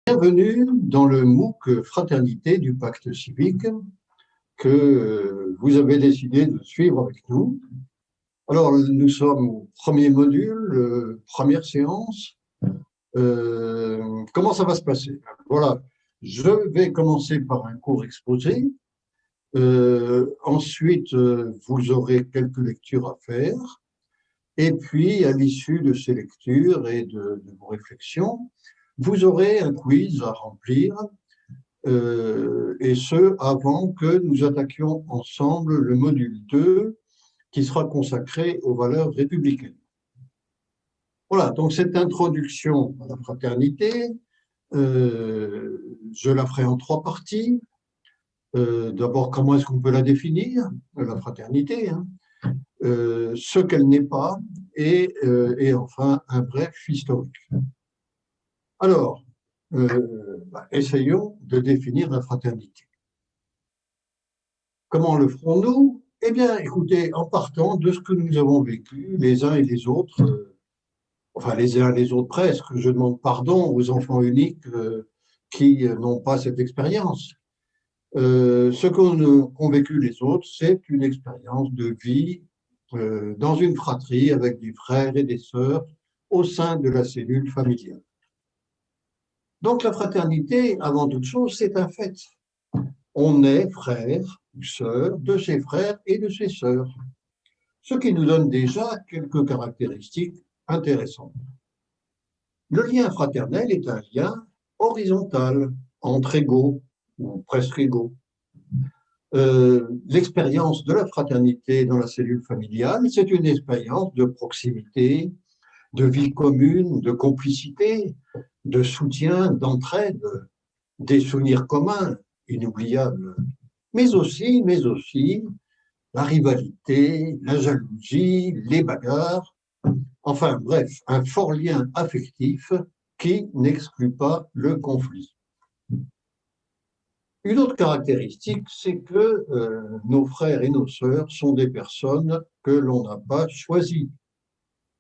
Bienvenue dans le MOOC Fraternité du Pacte civique que vous avez décidé de suivre avec nous. Alors, nous sommes au premier module, première séance. Comment ça va se passer? Voilà, je vais commencer par un court exposé. Ensuite, vous aurez quelques lectures à faire. Et puis, à l'issue de ces lectures et de vos réflexions, vous aurez un quiz à remplir, et ce, avant que nous attaquions ensemble le module 2, qui sera consacré aux valeurs républicaines. Voilà, donc cette introduction à la fraternité, je la ferai en 3 parties. D'abord, comment est-ce qu'on peut la définir, la fraternité, hein, ce qu'elle n'est pas, et enfin un bref historique. Alors, essayons de définir la fraternité. Comment le ferons-nous? Eh bien, écoutez, en partant de ce que nous avons vécu, les uns et les autres, enfin les uns et les autres presque, je demande pardon aux enfants uniques qui n'ont pas cette expérience. Ce qu'ont vécu les autres, c'est une expérience de vie dans une fratrie avec des frères et des sœurs au sein de la cellule familiale. Donc la fraternité, avant toute chose, c'est un fait. On est frère ou sœur de ses frères et de ses sœurs, ce qui nous donne déjà quelques caractéristiques intéressantes. Le lien fraternel est un lien horizontal, entre égaux, ou presque égaux. L'expérience de la fraternité dans la cellule familiale, c'est une expérience de proximité, de vie commune, de complicité, de soutien, d'entraide, des souvenirs communs inoubliables, mais aussi la rivalité, la jalousie, les bagarres, enfin bref, un fort lien affectif qui n'exclut pas le conflit. Une autre caractéristique, c'est que nos frères et nos sœurs sont des personnes que l'on n'a pas choisies.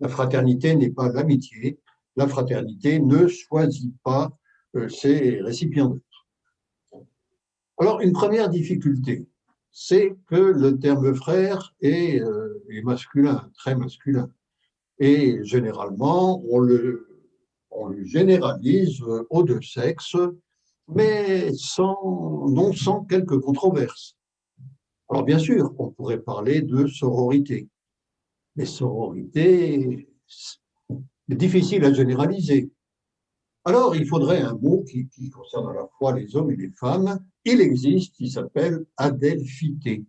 La fraternité n'est pas l'amitié, la fraternité ne choisit pas ses récipiendaires. Alors, une première difficulté, c'est que le terme frère est masculin, très masculin. Et généralement, on le généralise aux deux sexes, mais non sans quelques controverses. Alors, bien sûr, on pourrait parler de sororité. Mais sororité, c'est difficile à généraliser. Alors, il faudrait un mot qui concerne à la fois les hommes et les femmes. Il existe, qui s'appelle adelphité.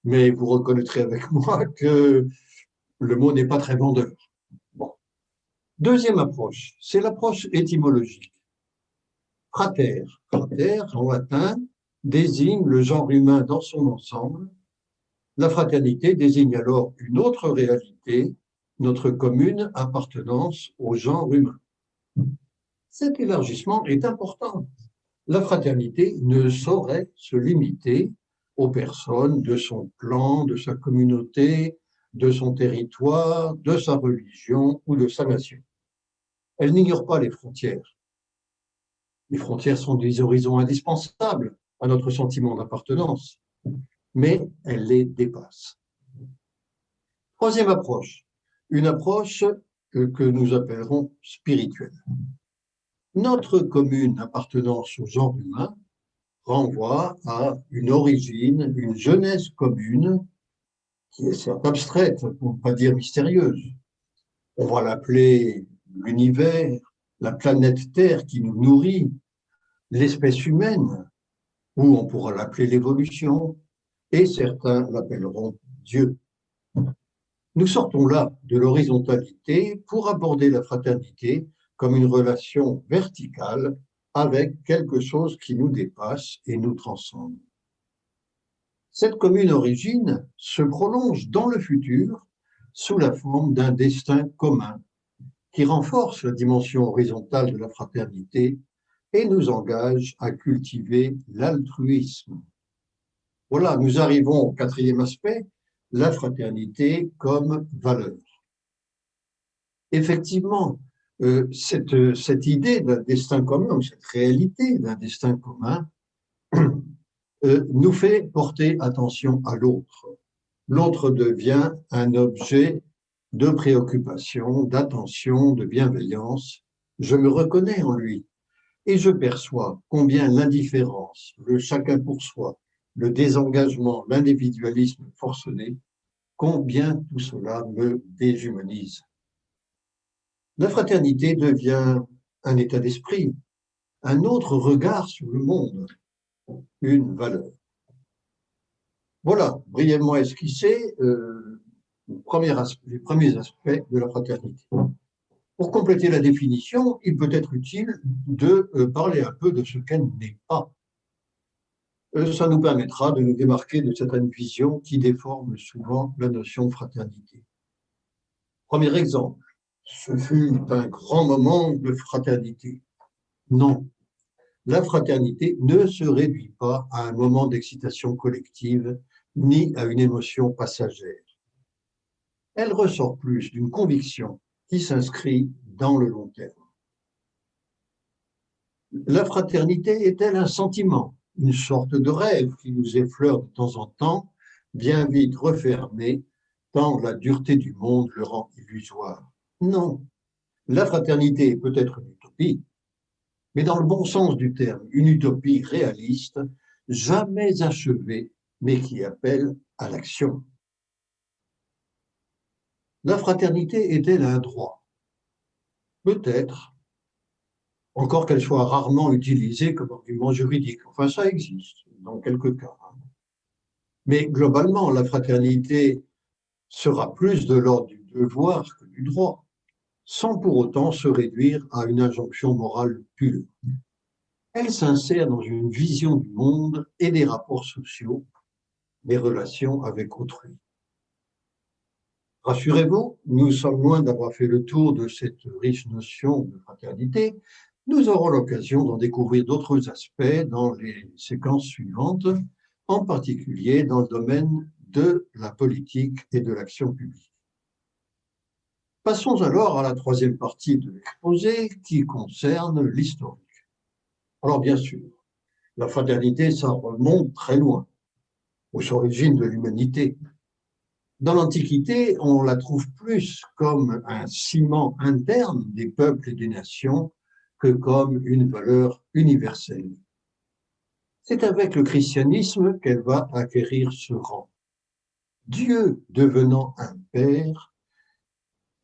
Mais vous reconnaîtrez avec moi que le mot n'est pas très vendeur. Bon. Deuxième approche, c'est l'approche étymologique. Frater, frater en latin, désigne le genre humain dans son ensemble. La fraternité désigne alors une autre réalité, notre commune appartenance au genre humain. Cet élargissement est important. La fraternité ne saurait se limiter aux personnes de son clan, de sa communauté, de son territoire, de sa religion ou de sa nation. Elle n'ignore pas les frontières. Les frontières sont des horizons indispensables à notre sentiment d'appartenance, mais elle les dépasse. Troisième approche, une approche que nous appellerons spirituelle. Notre commune appartenance au genre humain renvoie à une origine, une jeunesse commune qui est certes abstraite, pour ne pas dire mystérieuse. On va l'appeler l'univers, la planète Terre qui nous nourrit, l'espèce humaine, ou on pourra l'appeler l'évolution, et certains l'appelleront Dieu. Nous sortons là de l'horizontalité pour aborder la fraternité comme une relation verticale avec quelque chose qui nous dépasse et nous transcende. Cette commune origine se prolonge dans le futur sous la forme d'un destin commun qui renforce la dimension horizontale de la fraternité et nous engage à cultiver l'altruisme. Voilà, nous arrivons au quatrième aspect, la fraternité comme valeur. Effectivement, cette idée d'un destin commun, ou cette réalité d'un destin commun, nous fait porter attention à l'autre. L'autre devient un objet de préoccupation, d'attention, de bienveillance. Je me reconnais en lui et je perçois combien l'indifférence, le chacun pour soi, le désengagement, l'individualisme forcené, combien tout cela me déshumanise. La fraternité devient un état d'esprit, un autre regard sur le monde, une valeur. Voilà, brièvement esquissé les premiers aspects de la fraternité. Pour compléter la définition, il peut être utile de parler un peu de ce qu'elle n'est pas. Ça nous permettra de nous démarquer de certaines visions qui déforment souvent la notion de fraternité. Premier exemple, ce fut un grand moment de fraternité. Non, la fraternité ne se réduit pas à un moment d'excitation collective ni à une émotion passagère. Elle ressort plus d'une conviction qui s'inscrit dans le long terme. La fraternité est-elle un sentiment, une sorte de rêve qui nous effleure de temps en temps, bien vite refermé, tant la dureté du monde le rend illusoire? Non, la fraternité est peut-être une utopie, mais dans le bon sens du terme, une utopie réaliste, jamais achevée, mais qui appelle à l'action. La fraternité est-elle un droit? Peut-être, encore qu'elle soit rarement utilisée comme argument juridique. Enfin, ça existe dans quelques cas. Mais globalement, la fraternité sera plus de l'ordre du devoir que du droit, sans pour autant se réduire à une injonction morale pure. Elle s'insère dans une vision du monde et des rapports sociaux, des relations avec autrui. Rassurez-vous, nous sommes loin d'avoir fait le tour de cette riche notion de fraternité. Nous aurons l'occasion d'en découvrir d'autres aspects dans les séquences suivantes, en particulier dans le domaine de la politique et de l'action publique. Passons alors à la troisième partie de l'exposé qui concerne l'historique. Alors bien sûr, la fraternité, ça remonte très loin, aux origines de l'humanité. Dans l'Antiquité, on la trouve plus comme un ciment interne des peuples et des nations que comme une valeur universelle. C'est avec le christianisme qu'elle va acquérir ce rang. Dieu devenant un père,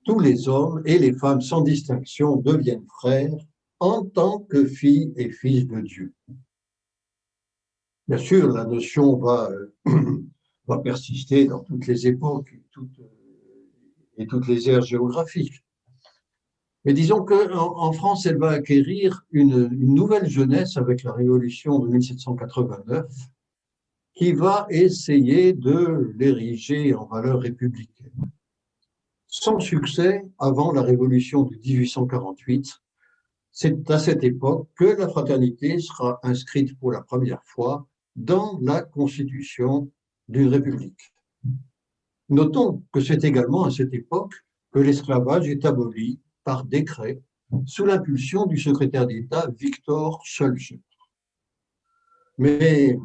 tous les hommes et les femmes sans distinction deviennent frères en tant que filles et fils de Dieu. Bien sûr, la notion va persister dans toutes les époques et toutes les aires géographiques. Mais disons qu'en France, elle va acquérir une nouvelle jeunesse avec la Révolution de 1789 qui va essayer de l'ériger en valeur républicaine. Sans succès avant la Révolution de 1848, c'est à cette époque que la fraternité sera inscrite pour la première fois dans la Constitution d'une République. Notons que c'est également à cette époque que l'esclavage est aboli par décret sous l'impulsion du secrétaire d'État Victor Schœlcher. Mais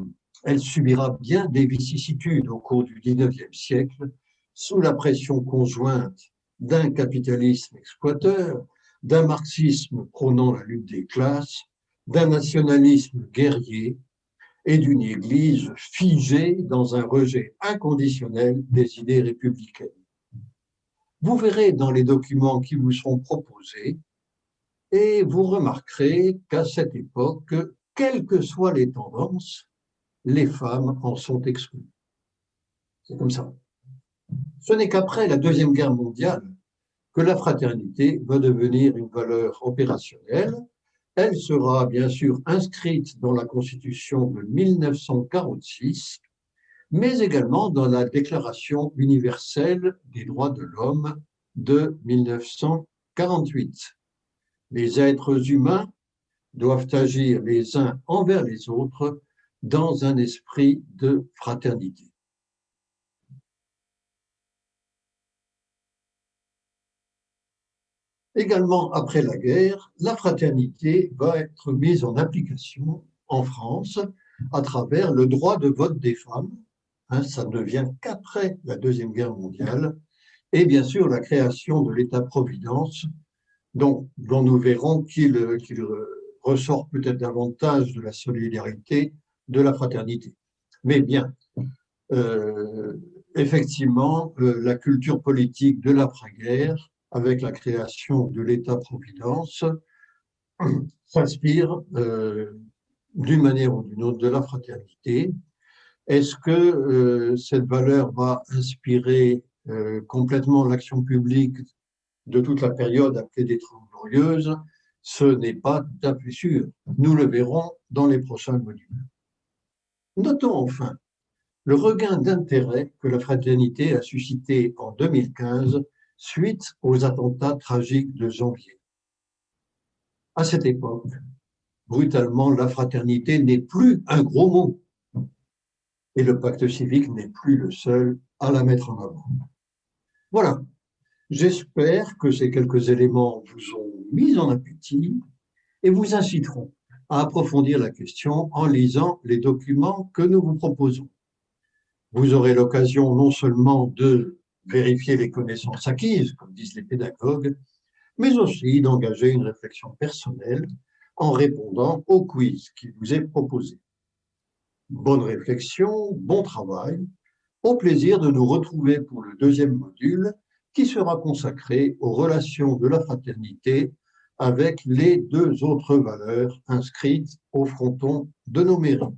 elle subira bien des vicissitudes au cours du XIXe siècle sous la pression conjointe d'un capitalisme exploiteur, d'un marxisme prônant la lutte des classes, d'un nationalisme guerrier et d'une Église figée dans un rejet inconditionnel des idées républicaines. Vous verrez dans les documents qui vous seront proposés et vous remarquerez qu'à cette époque, quelles que soient les tendances, les femmes en sont exclues. C'est comme ça. Ce n'est qu'après la Deuxième Guerre mondiale que la fraternité va devenir une valeur opérationnelle. Elle sera bien sûr inscrite dans la Constitution de 1946, mais également dans la Déclaration universelle des droits de l'homme de 1948. Les êtres humains doivent agir les uns envers les autres dans un esprit de fraternité. Également, après la guerre, la fraternité va être mise en application en France à travers le droit de vote des femmes. Ça ne vient qu'après la Deuxième Guerre mondiale. Et bien sûr, la création de l'État-providence, dont nous verrons qu'il ressort peut-être davantage de la solidarité, de la fraternité. Mais bien, euh, effectivement, la culture politique de l'après-guerre, avec la création de l'État-providence, s'inspire d'une manière ou d'une autre de la fraternité. Est-ce que cette valeur va inspirer complètement l'action publique de toute la période appelée des Trente Glorieuses? Ce n'est pas tout à fait sûr. Nous le verrons dans les prochains modules. Notons enfin le regain d'intérêt que la fraternité a suscité en 2015 suite aux attentats tragiques de janvier. À cette époque, brutalement, la fraternité n'est plus un gros mot et le pacte civique n'est plus le seul à la mettre en avant. Voilà, j'espère que ces quelques éléments vous ont mis en appétit et vous inciteront à approfondir la question en lisant les documents que nous vous proposons. Vous aurez l'occasion non seulement de vérifier les connaissances acquises, comme disent les pédagogues, mais aussi d'engager une réflexion personnelle en répondant au quiz qui vous est proposé. Bonne réflexion, bon travail, au plaisir de nous retrouver pour le deuxième module qui sera consacré aux relations de la fraternité avec les deux autres valeurs inscrites au fronton de nos mairies.